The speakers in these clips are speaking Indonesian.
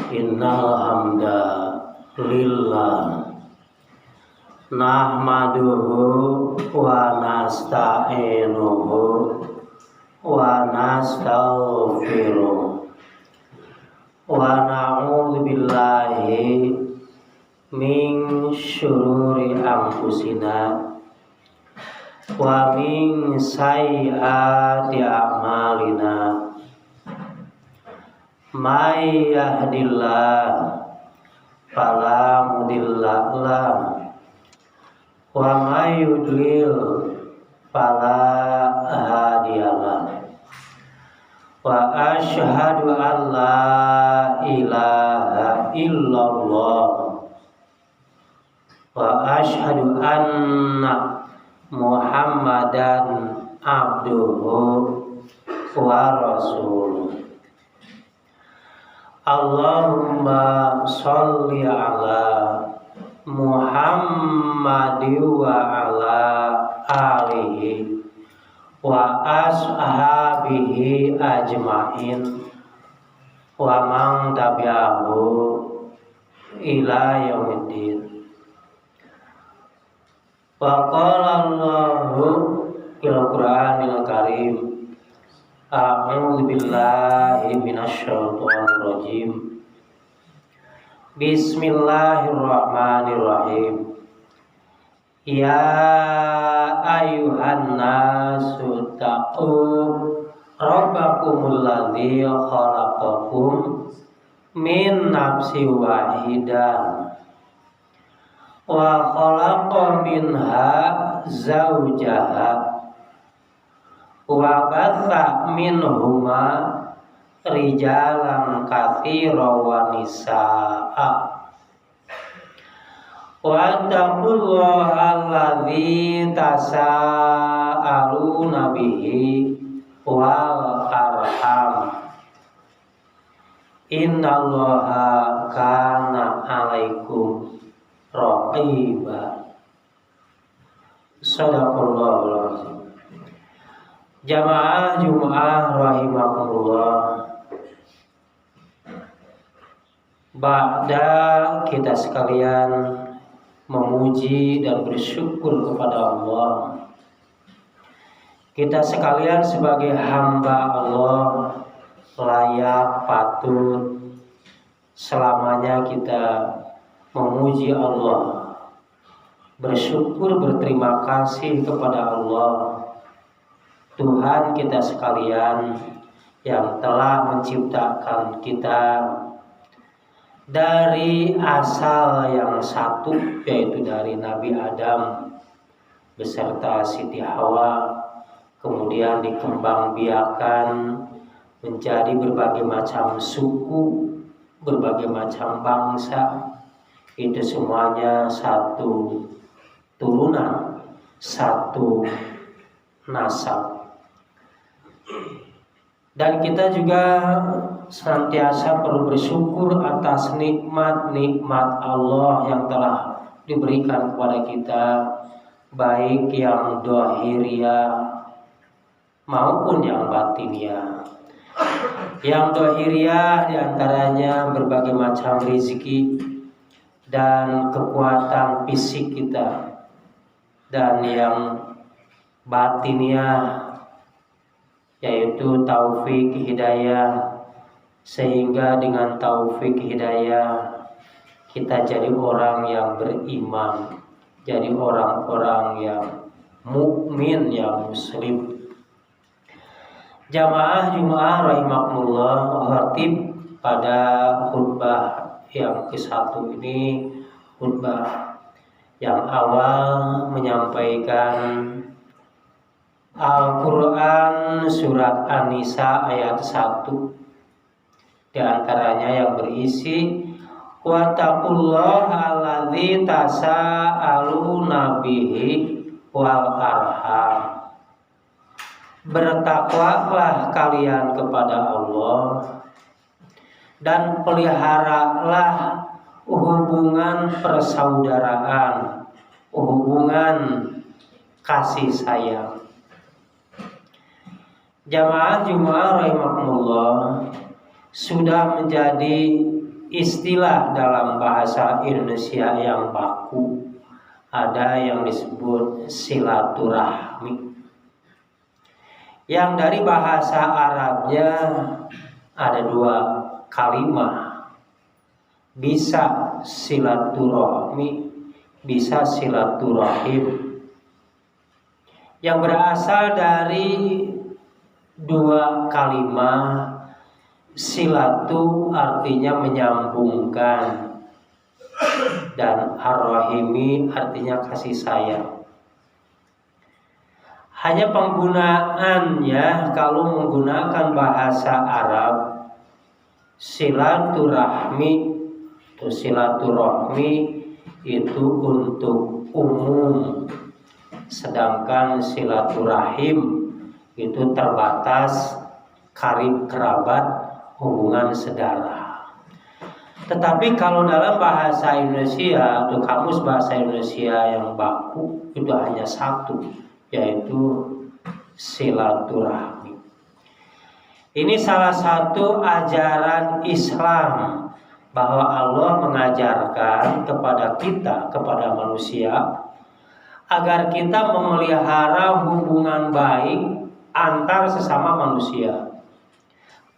Innal hamdalillah nahmaduhu wa nasta'inuhu wa nastaghfiruh wa na'udzu billahi min syururi anfusina wa min sayyiati a'malina. May yahdillah fala mudilla lahu wa may yudlil fala hadiyalah. Wa asyhadu an la ilaha illallah wa asyhadu anna Muhammadan abduhu wa rasuluh. Allahumma sholli ala Muhammadin wa ala alihi wa ashabihi ajmain wa man tabi'ahu ila yaumiddin. Wa qala Allahu fil Qur'anil Karim, a'udzu billahi minasyaitonir rajim. Bismillahirrahmanirrahim. Ya ayyuhan nasu taqu rabbakumul ladzi khalaqakum min nafsin wahidah wa khalaqa minha zawjaha wa batha minhuma rijalan katsiran wa nisaa wa taqullaha alladzi tasaaluna bihi wal arham innallaha kana 'alaikum raqiba. Shadaqallahul azim. Jamaah Jumat rahimakumullah. Ba'da kita sekalian memuji dan bersyukur kepada Allah, kita sekalian sebagai hamba Allah layak patut selamanya kita memuji Allah, bersyukur, berterima kasih kepada Allah Tuhan kita sekalian yang telah menciptakan kita dari asal yang satu, yaitu dari Nabi Adam beserta Siti Hawa, kemudian dikembangbiakan menjadi berbagai macam suku, berbagai macam bangsa. Itu semuanya satu turunan, satu nasab. Dan kita juga senantiasa perlu bersyukur atas nikmat-nikmat Allah yang telah diberikan kepada kita, baik yang dohiriyah maupun yang batiniyah. Yang dohiriyah diantaranya berbagai macam rezeki dan kekuatan fisik kita, dan yang batiniyah yaitu taufik hidayah, sehingga dengan taufik hidayah kita jadi orang yang beriman, jadi orang-orang yang mukmin, yang muslim. Jamaah Jumat rahimakumullah, khatib pada khutbah yang ke-1 ini, khutbah yang awal menyampaikan Al-Quran surat An-Nisa ayat 1, di antaranya yang berisi wa taqullaha alladzi tasaaluna bihi wal arham. Bertakwalah kalian kepada Allah dan peliharalah hubungan persaudaraan, hubungan kasih sayang. Jamaah Jumat rahimakumullah, sudah menjadi istilah dalam bahasa Indonesia yang baku, ada yang disebut silaturahmi. Yang dari bahasa Arabnya ada 2 kalimat, bisa silaturahmi, bisa silaturahim, yang berasal dari 2 kalimat. Silatu artinya menyambungkan, dan ar-rahimi artinya kasih sayang. Hanya penggunaannya kalau menggunakan bahasa Arab, silaturahmi atau silaturahmi itu untuk umum, sedangkan silaturahim itu terbatas, karib kerabat, hubungan saudara. Tetapi kalau dalam bahasa Indonesia atau kamus bahasa Indonesia yang baku itu hanya 1, yaitu silaturahmi. Ini salah satu ajaran Islam, bahwa Allah mengajarkan kepada kita, kepada manusia, agar kita memelihara hubungan baik antar sesama manusia.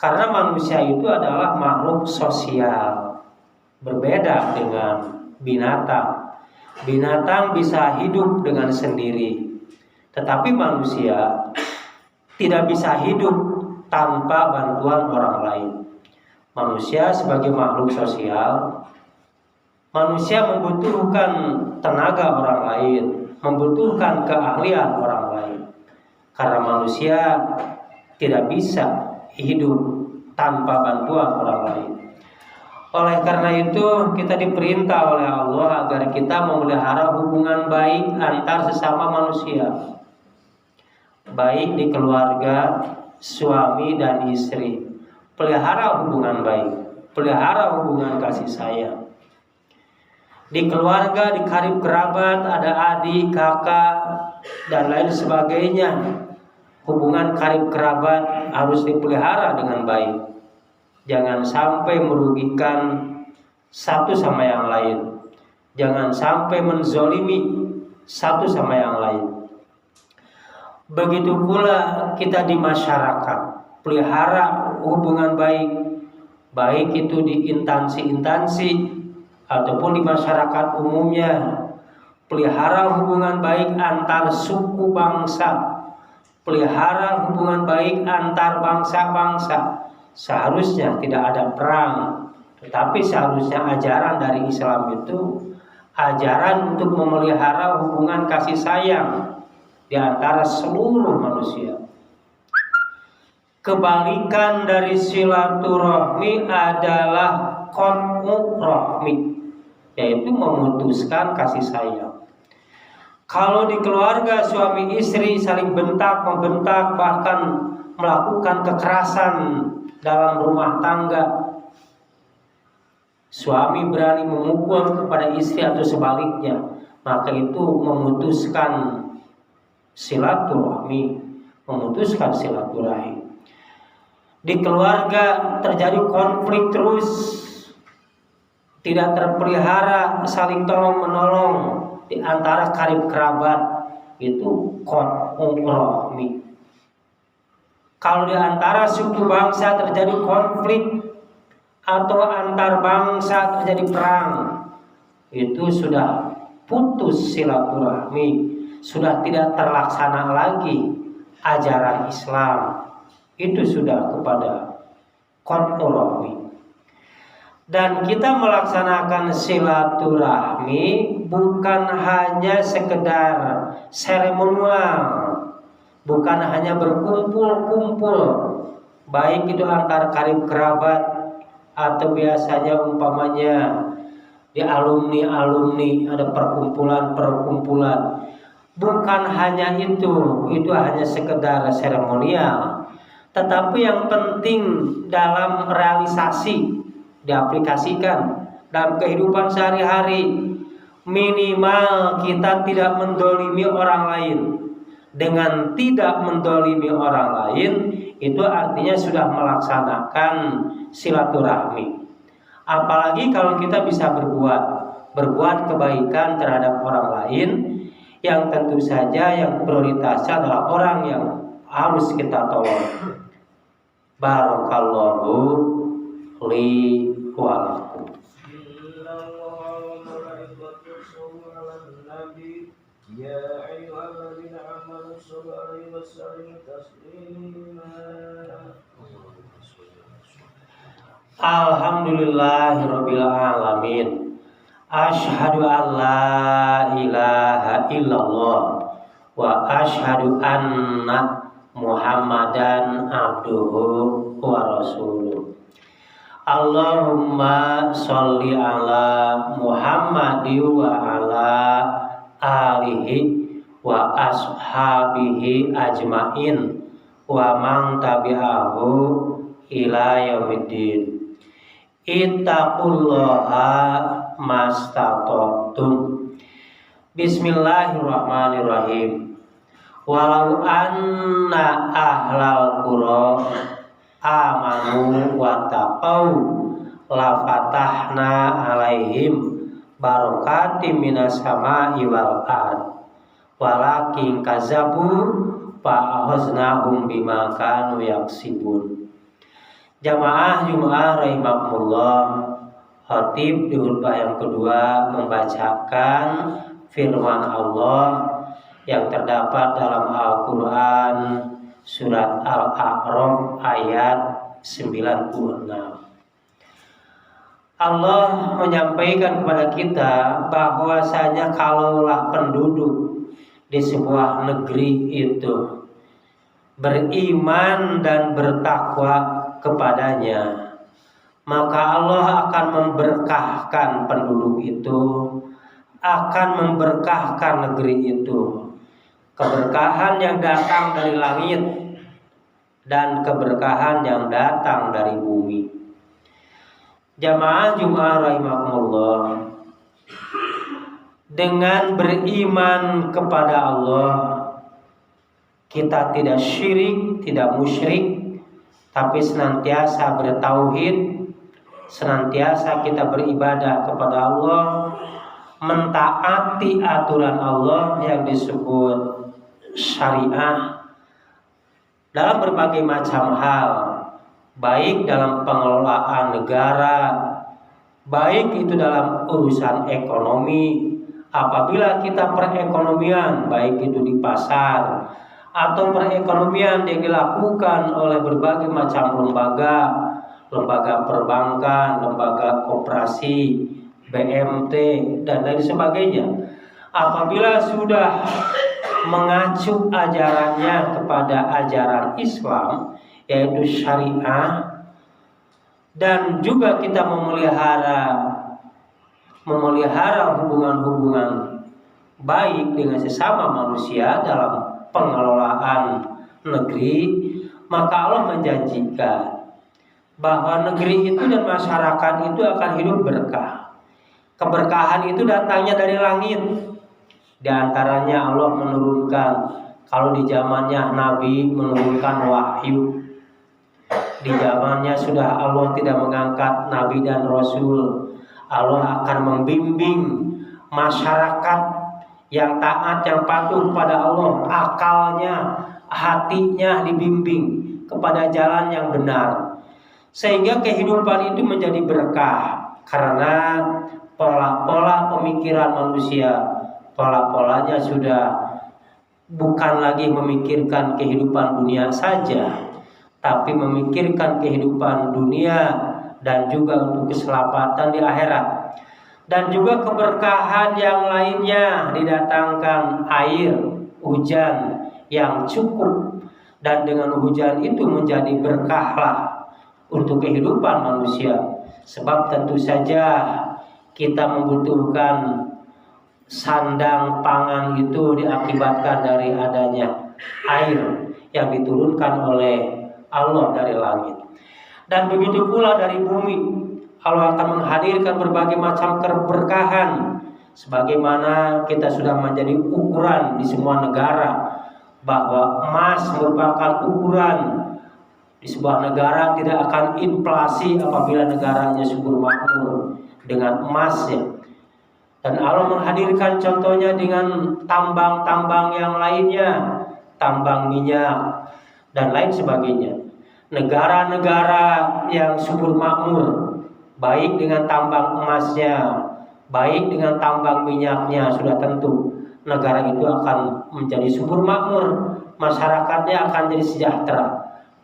Karena manusia itu adalah makhluk sosial, berbeda dengan binatang. Binatang bisa hidup dengan sendiri, tetapi manusia tidak bisa hidup tanpa bantuan orang lain. Manusia sebagai makhluk sosial, manusia membutuhkan tenaga orang lain, membutuhkan keahlian orang lain. Karena manusia tidak bisa hidup tanpa bantuan orang lain. Oleh karena itu kita diperintah oleh Allah agar kita memelihara hubungan baik antar sesama manusia, baik di keluarga, suami dan istri. Pelihara hubungan baik, pelihara hubungan kasih sayang. Di keluarga, di karib kerabat, ada adik, kakak dan lain sebagainya. Hubungan karib kerabat harus dipelihara dengan baik. Jangan sampai merugikan satu sama yang lain. Jangan sampai menzolimi satu sama yang lain. Begitu pula kita di masyarakat, pelihara hubungan baik, baik itu di instansi-instansi ataupun di masyarakat umumnya. Pelihara hubungan baik antar suku bangsa, pelihara hubungan baik antar bangsa-bangsa. Seharusnya tidak ada perang, tetapi seharusnya ajaran dari Islam itu ajaran untuk memelihara hubungan kasih sayang di antara seluruh manusia. Kebalikan dari silaturahmi adalah qat'u rahmi, yaitu memutuskan kasih sayang. Kalau di keluarga suami istri saling bentak-membentak, bahkan melakukan kekerasan dalam rumah tangga, suami berani memukul kepada istri atau sebaliknya, maka itu memutuskan silaturahmi, memutuskan silaturahim. Di keluarga terjadi konflik terus, tidak terpelihara saling tolong menolong di antara karib kerabat, itu qat'u rahmi. Kalau di antara suku bangsa terjadi konflik atau antar bangsa terjadi perang, itu sudah putus silaturahmi, sudah tidak terlaksana lagi ajaran Islam. Itu sudah kepada qat'u rahmi. Dan kita melaksanakan silaturahmi bukan hanya sekedar seremonial, bukan hanya berkumpul-kumpul, baik itu antar karib kerabat atau biasanya umpamanya di alumni ada perkumpulan. Bukan hanya itu hanya sekedar seremonial. Tetapi yang penting dalam realisasi, diaplikasikan dalam kehidupan sehari-hari, minimal kita tidak mendolimi orang lain. Dengan tidak mendolimi orang lain, itu artinya sudah melaksanakan silaturahmi. Apalagi kalau kita bisa berbuat kebaikan terhadap orang lain, yang tentu saja yang prioritasnya adalah orang yang harus kita tolong. Barakallahu li wa lakum. Ya ayyuhalladzina amanu shallu 'alaihi wa sallimu taslima. Alhamdulillahirabbil alamin. Asyhadu an la ilaha illallah wa asyhadu anna Muhammadan abduhu wa rasuluh. Allahumma sholli ala Muhammadi wa ala alihi wa ashabihi ajmain wa man tabi'ahu ila yaumiddin. Ittaqullaha mastata'tum. Bismillahirrahmanirrahim. Walau anna ahlal qura amanu wa taqau la fatahna alaihim barakatim minas sama'i wal ard walakin kazabu fa ahaznahum bima kanu yaksibun. Jamaah Jumat rahimakumullah, khatib di khutbah yang kedua membacakan firman Allah yang terdapat dalam Al-Quran surat Al-A'raf ayat 96. Allah menyampaikan kepada kita bahwasanya kalaulah penduduk di sebuah negeri itu beriman dan bertakwa kepadanya, maka Allah akan memberkahkan penduduk itu, akan memberkahkan negeri itu. Keberkahan yang datang dari langit dan keberkahan yang datang dari bumi. Jamaah Jumat rahimakumullah, dengan beriman kepada Allah kita tidak syirik, tidak musyrik, tapi senantiasa bertauhid, senantiasa kita beribadah kepada Allah, mentaati aturan Allah yang disebut syariah dalam berbagai macam hal, baik dalam pengelolaan negara, baik itu dalam urusan ekonomi. Apabila kita perekonomian, baik itu di pasar atau perekonomian yang dilakukan oleh berbagai macam lembaga perbankan, lembaga koperasi, BMT dan lain sebagainya, apabila sudah mengacu ajarannya kepada ajaran Islam yaitu syariah, dan juga kita memelihara hubungan-hubungan baik dengan sesama manusia dalam pengelolaan negeri, maka Allah menjanjikan bahwa negeri itu dan masyarakat itu akan hidup berkah. Keberkahan itu datangnya dari langit. Di antaranya Allah menurunkan, kalau di zamannya Nabi menurunkan wahyu, di zamannya sudah Allah tidak mengangkat Nabi dan Rasul, Allah akan membimbing masyarakat yang taat, yang patuh pada Allah, akalnya, hatinya dibimbing kepada jalan yang benar, sehingga kehidupan itu menjadi berkah. Karena pola-pola pemikiran manusia, pola-polanya sudah bukan lagi memikirkan kehidupan dunia saja, tapi memikirkan kehidupan dunia dan juga untuk keselamatan di akhirat. Dan juga keberkahan yang lainnya, didatangkan air, hujan yang cukup, dan dengan hujan itu menjadi berkahlah untuk kehidupan manusia. Sebab tentu saja kita membutuhkan sandang pangan itu diakibatkan dari adanya air yang diturunkan oleh Allah dari langit. Dan begitu pula dari bumi, Allah akan menghadirkan berbagai macam keberkahan, sebagaimana kita sudah menjadi ukuran di semua negara bahwa emas merupakan ukuran Di sebuah negara tidak akan inflasi apabila negaranya subur makmur dengan emasnya. Dan Allah menghadirkan contohnya dengan tambang-tambang yang lainnya, tambang minyak dan lain sebagainya. Negara-negara yang subur makmur, baik dengan tambang emasnya, baik dengan tambang minyaknya, sudah tentu negara itu akan menjadi subur makmur, masyarakatnya akan jadi sejahtera,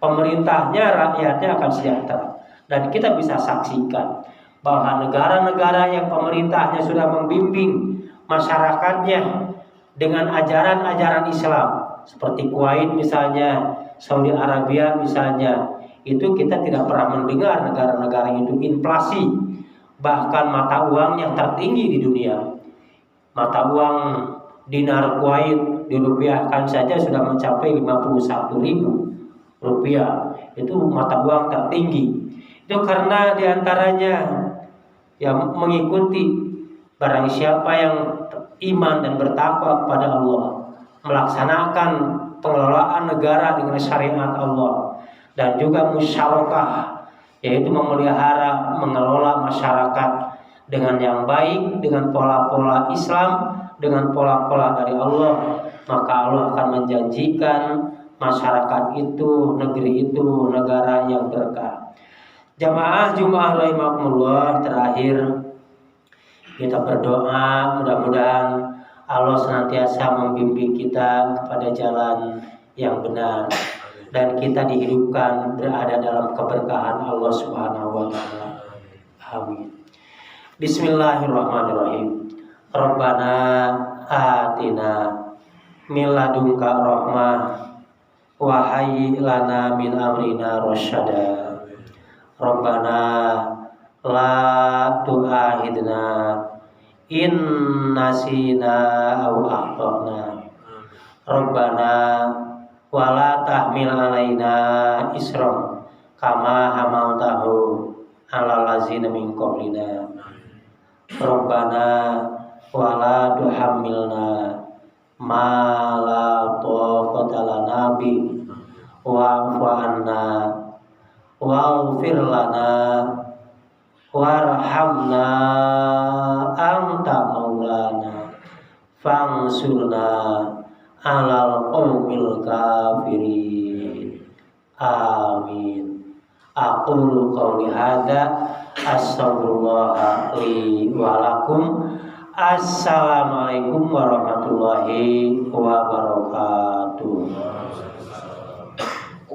pemerintahnya, rakyatnya akan sejahtera. Dan kita bisa saksikan bahwa negara-negara yang pemerintahnya sudah membimbing masyarakatnya dengan ajaran-ajaran Islam, seperti Kuwait misalnya, Saudi Arabia misalnya, itu kita tidak pernah mendengar negara-negara itu inflasi. Bahkan mata uang yang tertinggi di dunia, mata uang dinar Kuwait dirupiahkan saja sudah mencapai 51.000 rupiah. Itu mata uang tertinggi. Itu karena diantaranya yang mengikuti barang siapa yang iman dan bertakwa kepada Allah, melaksanakan pengelolaan negara dengan syariat Allah, dan juga musyarakah, yaitu memelihara, mengelola masyarakat dengan yang baik, dengan pola-pola Islam, dengan pola-pola dari Allah, maka Allah akan menjanjikan masyarakat itu, negeri itu, negara yang berkah. Jamaah Jumat rahimakumullah, terakhir kita berdoa mudah-mudahan Allah senantiasa membimbing kita kepada jalan yang benar dan kita dihidupkan berada dalam keberkahan Allah Subhanahu wa taala. Amin. Bismillahirrahmanirrahim. Rabbana atina min ladunka rahmah wa hayyi lana min amrina rasyada. Rabbana la tu'ahidna in nasina aw akhtana. Rabbana wa la tahmil alaina isran kama hamaltahu ala lazina min qablina. Rabbana wa la tuhammilna ma la taqata lana bi wa'fu anna waghfir lana warhamna anta maulana fansurna alal qawmil kafirin. Amin. Aqulu qawli hadza astaghfirullah li wa lakum. Assalamualaikum warahmatullahi wabarakatuh.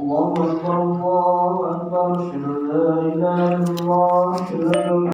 Allahu Akbar, Allahu Akbar, la ilaha illallah.